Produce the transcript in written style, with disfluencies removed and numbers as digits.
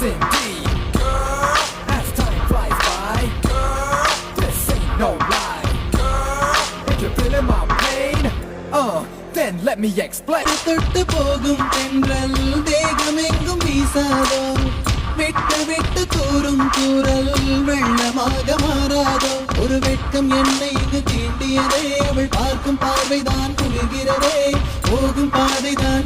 indeed. Girl, as time flies by, girl, this ain't no lie. Girl, if you're feeling my pain, then let me explain. தொட்டு போகும் தென்றல் தேகமெங்கும் வீசாதோ, விட்டு விட்டு தூரும் தூரல் வெள்ளமாக மாறாதோ. ஒரு வெட்கம் என்னை இங்கு தீண்டியதே, அவள் பார்க்கும் பார்வைதான் குளிர்கிறதே, போகும் பாதைதான்